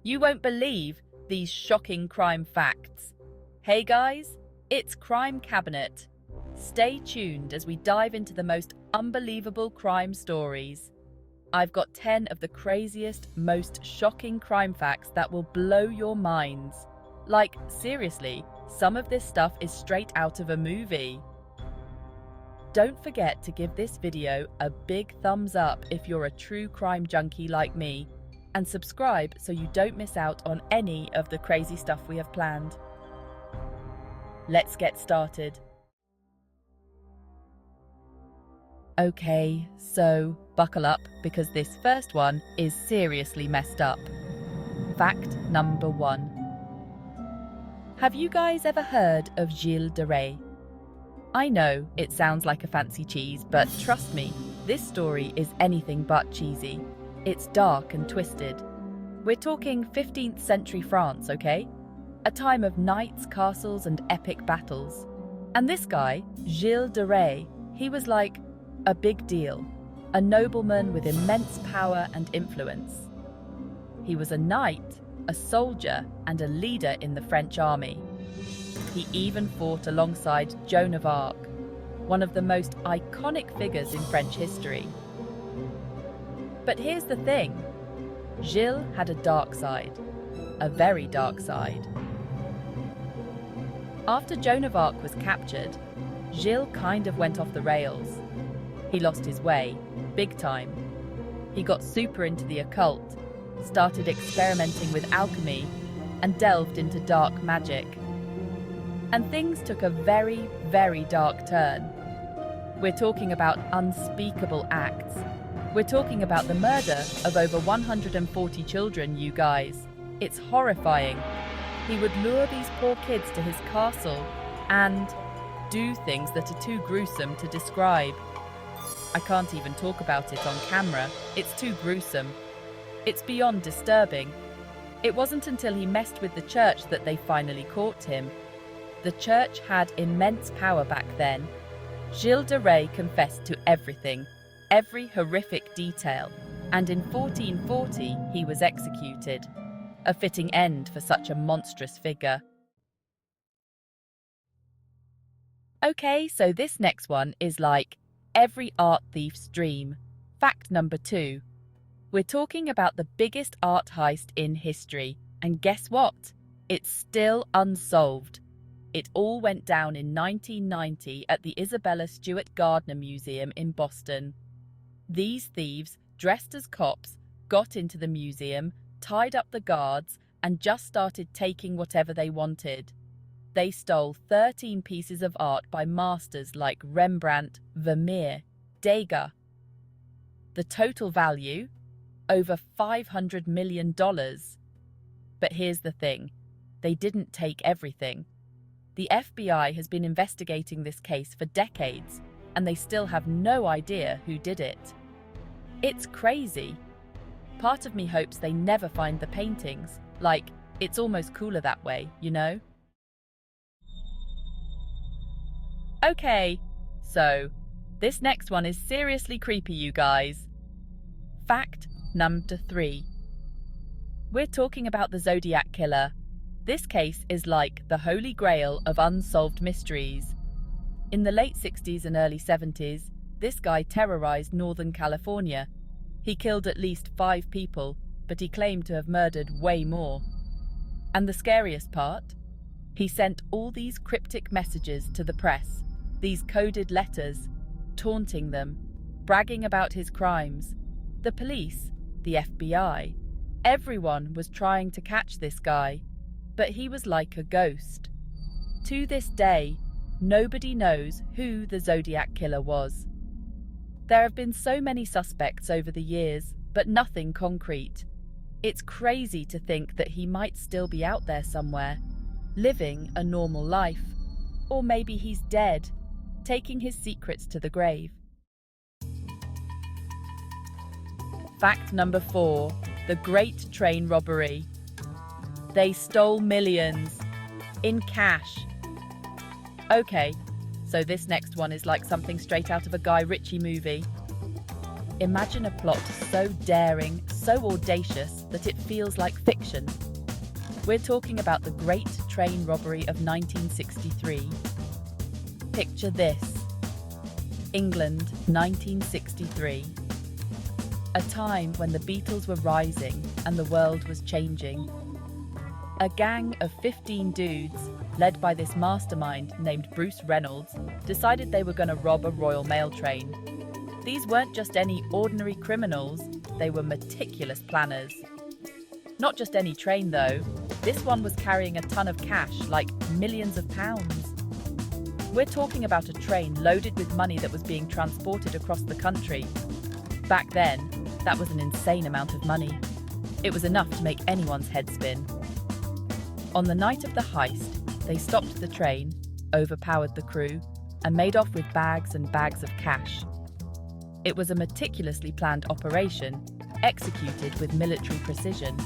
You won't believe these shocking crime facts. Hey guys, it's Crime Cabinet. Stay tuned as we dive into the most unbelievable crime stories. I've got 10 of the craziest, most shocking crime facts that will blow your minds. Like, seriously, some of this stuff is straight out of a movie. Don't forget to give this video a big thumbs up if you're a true crime junkie like me, and subscribe so you don't miss out on any of the crazy stuff we have planned. Let's get started. Okay, so buckle up because this first one is seriously messed up. Fact number 1. Have you guys ever heard of Gilles de Rais? I know it sounds like a fancy cheese, but trust me, this story is anything but cheesy. It's dark and twisted. We're talking 15th century France, okay? A time of knights, castles, and epic battles. And this guy, Gilles de Rais, he was like a big deal, a nobleman with immense power and influence. He was a knight, a soldier, and a leader in the French army. He even fought alongside Joan of Arc, one of the most iconic figures in French history. But here's the thing, Gilles had a dark side, a very dark side. After Joan of Arc was captured, Gilles kind of went off the rails. He lost his way, big time. He got super into the occult, started experimenting with alchemy, and delved into dark magic. And things took a very, very dark turn. We're talking about unspeakable acts. We're talking about the murder of over 140 children, you guys. It's horrifying. He would lure these poor kids to his castle and do things that are too gruesome to describe. I can't even talk about it on camera. It's too gruesome. It's beyond disturbing. It wasn't until he messed with the church that they finally caught him. The church had immense power back then. Gilles de Rais confessed to everything, every horrific detail, and in 1440 he was executed. A fitting end for such a monstrous figure. Okay, so this next one is like every art thief's dream. Fact number 2. We're talking about the biggest art heist in history, and guess what? It's still unsolved. It all went down in 1990 at the Isabella Stewart Gardner Museum in Boston. These thieves, dressed as cops, got into the museum, tied up the guards, and just started taking whatever they wanted. They stole 13 pieces of art by masters like Rembrandt, Vermeer, Degas. The total value? Over $500 million. But here's the thing, they didn't take everything. The FBI has been investigating this case for decades, and they still have no idea who did it. It's crazy. Part of me hopes they never find the paintings. Like, it's almost cooler that way, you know? Okay, so this next one is seriously creepy, you guys. Fact number 3. We're talking about the Zodiac Killer. This case is like the holy grail of unsolved mysteries. In the late 60s and early 70s, this guy terrorized Northern California. He killed at least 5 people, but he claimed to have murdered way more. And the scariest part? He sent all these cryptic messages to the press, these coded letters, taunting them, bragging about his crimes. The police, the FBI, everyone was trying to catch this guy, but he was like a ghost. To this day, nobody knows who the Zodiac Killer was. There have been so many suspects over the years, but nothing concrete. It's crazy to think that he might still be out there somewhere, living a normal life. Or maybe he's dead, taking his secrets to the grave. Fact number 4. The Great Train Robbery. They stole millions in cash. Okay, so this next one is like something straight out of a Guy Ritchie movie. Imagine a plot so daring, so audacious, that it feels like fiction. We're talking about the Great Train Robbery of 1963. Picture this. England, 1963. A time when the Beatles were rising and the world was changing. A gang of 15 dudes, led by this mastermind named Bruce Reynolds, decided they were going to rob a Royal Mail train. These weren't just any ordinary criminals, they were meticulous planners. Not just any train though, this one was carrying a ton of cash, like millions of pounds. We're talking about a train loaded with money that was being transported across the country. Back then, that was an insane amount of money. It was enough to make anyone's head spin. On the night of the heist, they stopped the train, overpowered the crew, and made off with bags and bags of cash. It was a meticulously planned operation, executed with military precision.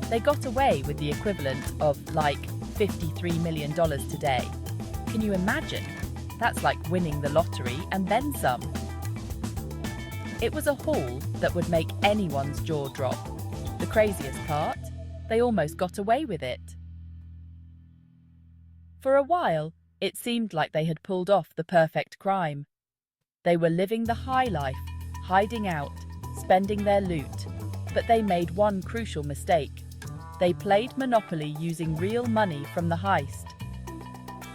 They got away with the equivalent of, like, $53 million today. Can you imagine? That's like winning the lottery and then some. It was a haul that would make anyone's jaw drop. The craziest part? They almost got away with it. For a while, it seemed like they had pulled off the perfect crime. They were living the high life, hiding out, spending their loot. But they made one crucial mistake. They played Monopoly using real money from the heist.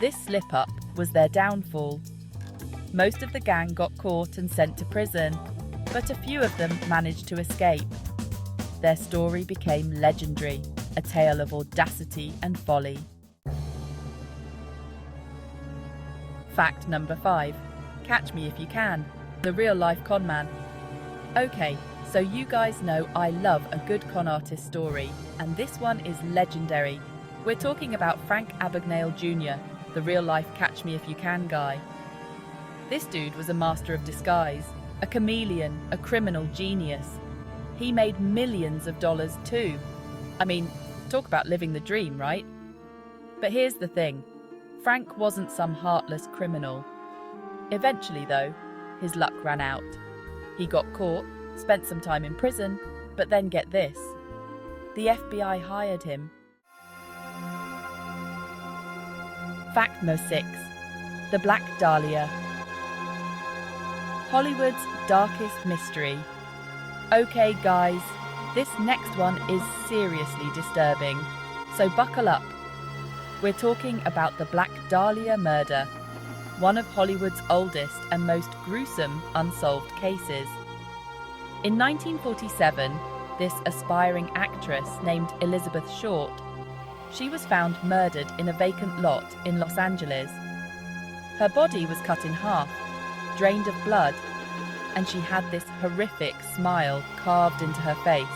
This slip-up was their downfall. Most of the gang got caught and sent to prison, but a few of them managed to escape. Their story became legendary, a tale of audacity and folly. Fact number 5. Catch me if you can. The real-life con man. Okay, so you guys know I love a good con artist story, and this one is legendary. We're talking about Frank Abagnale Jr., the real-life catch me if you can guy. This dude was a master of disguise, a chameleon, a criminal genius. He made millions of dollars too. I mean, talk about living the dream, right? But here's the thing. Frank wasn't some heartless criminal. Eventually, though, his luck ran out. He got caught, spent some time in prison, but then get this. The FBI hired him. Fact No. 6. The Black Dahlia. Hollywood's darkest mystery. Okay, guys, this next one is seriously disturbing, so buckle up. We're talking about the Black Dahlia murder, one of Hollywood's oldest and most gruesome unsolved cases. In 1947, this aspiring actress named Elizabeth Short, she was found murdered in a vacant lot in Los Angeles. Her body was cut in half, drained of blood, and she had this horrific smile carved into her face.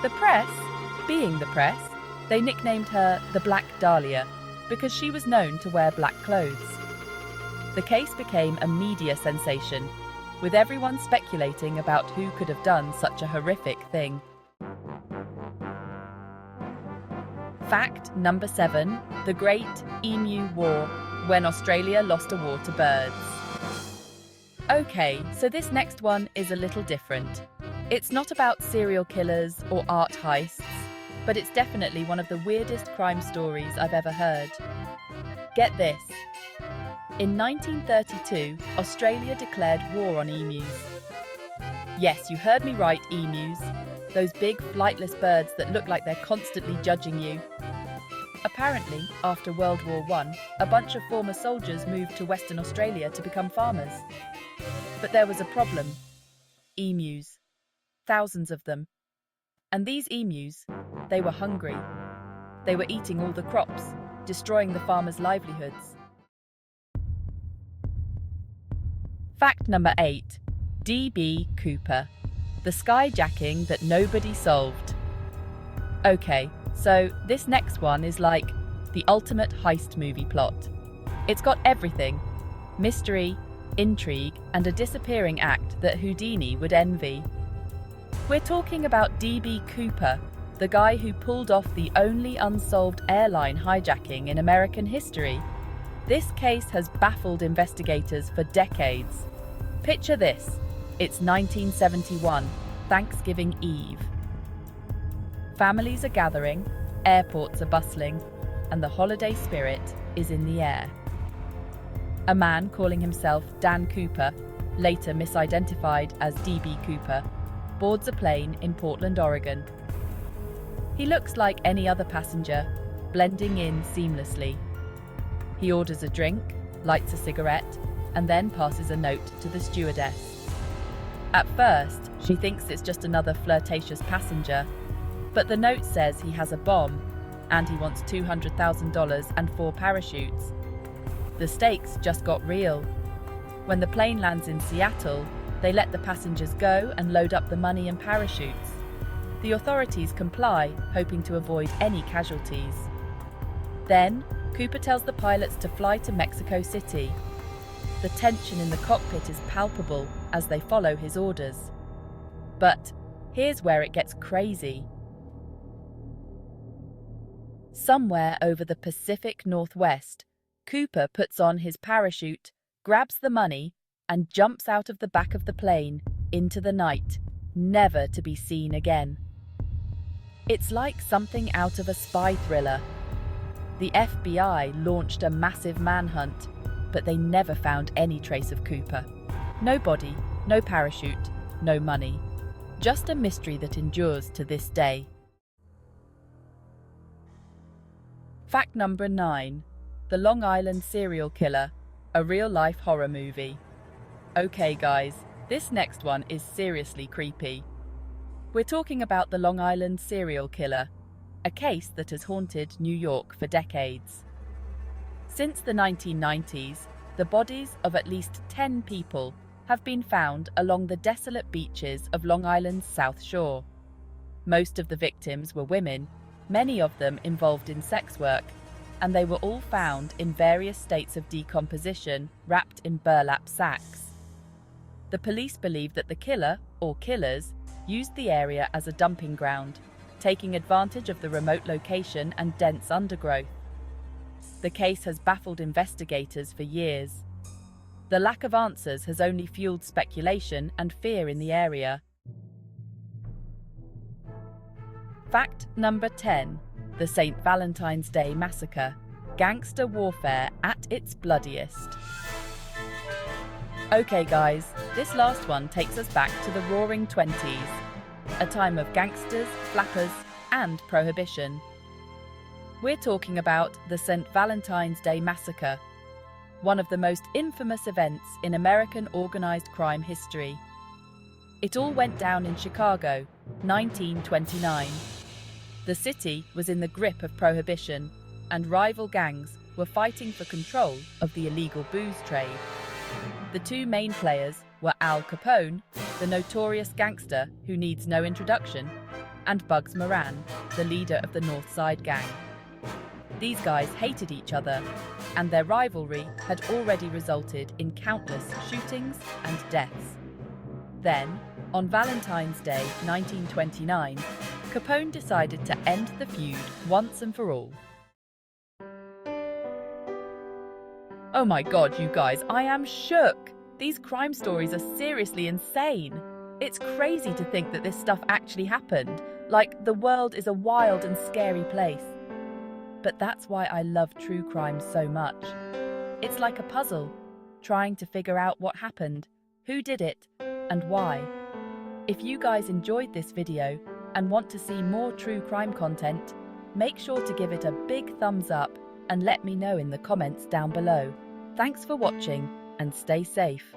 The press, being the press, they nicknamed her the Black Dahlia because she was known to wear black clothes. The case became a media sensation, with everyone speculating about who could have done such a horrific thing. Fact number 7. The Great Emu War, when Australia lost a war to birds. Okay, so this next one is a little different. It's not about serial killers or art heists, but it's definitely one of the weirdest crime stories I've ever heard. Get this. In 1932, Australia declared war on emus. Yes, you heard me right, emus. Those big flightless birds that look like they're constantly judging you. Apparently, after World War I, a bunch of former soldiers moved to Western Australia to become farmers. But there was a problem. Emus. Thousands of them. And these emus, they were hungry. They were eating all the crops, destroying the farmers' livelihoods. Fact number 8. D.B. Cooper. The skyjacking that nobody solved. Okay, so this next one is like the ultimate heist movie plot. It's got everything. Mystery, intrigue, and a disappearing act that Houdini would envy. We're talking about D.B. Cooper, the guy who pulled off the only unsolved airline hijacking in American history. This case has baffled investigators for decades. Picture this. It's 1971. Thanksgiving Eve. Families are gathering, airports are bustling, and the holiday spirit is in the air. A man calling himself Dan Cooper, later misidentified as DB Cooper, boards a plane in Portland, Oregon. He looks like any other passenger, blending in seamlessly. He orders a drink, lights a cigarette, and then passes a note to the stewardess. At first, she thinks it's just another flirtatious passenger, but the note says he has a bomb and he wants $200,000 and 4 parachutes. The stakes just got real. When the plane lands in Seattle, they let the passengers go and load up the money and parachutes. The authorities comply, hoping to avoid any casualties. Then, Cooper tells the pilots to fly to Mexico City. The tension in the cockpit is palpable as they follow his orders. But here's where it gets crazy. Somewhere over the Pacific Northwest, Cooper puts on his parachute, grabs the money, and jumps out of the back of the plane into the night, never to be seen again. It's like something out of a spy thriller. The FBI launched a massive manhunt, but they never found any trace of Cooper. No body, no parachute, no money. Just a mystery that endures to this day. Fact number 9. The Long Island Serial Killer, a real-life horror movie. Okay guys, this next one is seriously creepy. We're talking about the Long Island Serial Killer, a case that has haunted New York for decades. Since the 1990s, the bodies of at least 10 people have been found along the desolate beaches of Long Island's South Shore. Most of the victims were women, many of them involved in sex work, and they were all found in various states of decomposition, wrapped in burlap sacks. The police believe that the killer, or killers, used the area as a dumping ground, taking advantage of the remote location and dense undergrowth. The case has baffled investigators for years. The lack of answers has only fueled speculation and fear in the area. Fact number 10. The St. Valentine's Day Massacre. Gangster warfare at its bloodiest. Okay guys, this last one takes us back to the Roaring '20s, a time of gangsters, flappers, and prohibition. We're talking about the St. Valentine's Day Massacre, one of the most infamous events in American organized crime history. It all went down in Chicago, 1929. The city was in the grip of prohibition, and rival gangs were fighting for control of the illegal booze trade. The two main players were Al Capone, the notorious gangster who needs no introduction, and Bugs Moran, the leader of the North Side Gang. These guys hated each other, and their rivalry had already resulted in countless shootings and deaths. Then, on Valentine's Day 1929, Capone decided to end the feud once and for all. Oh my god, you guys, I am shook! These crime stories are seriously insane. It's crazy to think that this stuff actually happened. Like, the world is a wild and scary place. But that's why I love true crime so much. It's like a puzzle, trying to figure out what happened, who did it, and why. If you guys enjoyed this video and want to see more true crime content, make sure to give it a big thumbs up and let me know in the comments down below. Thanks for watching and stay safe.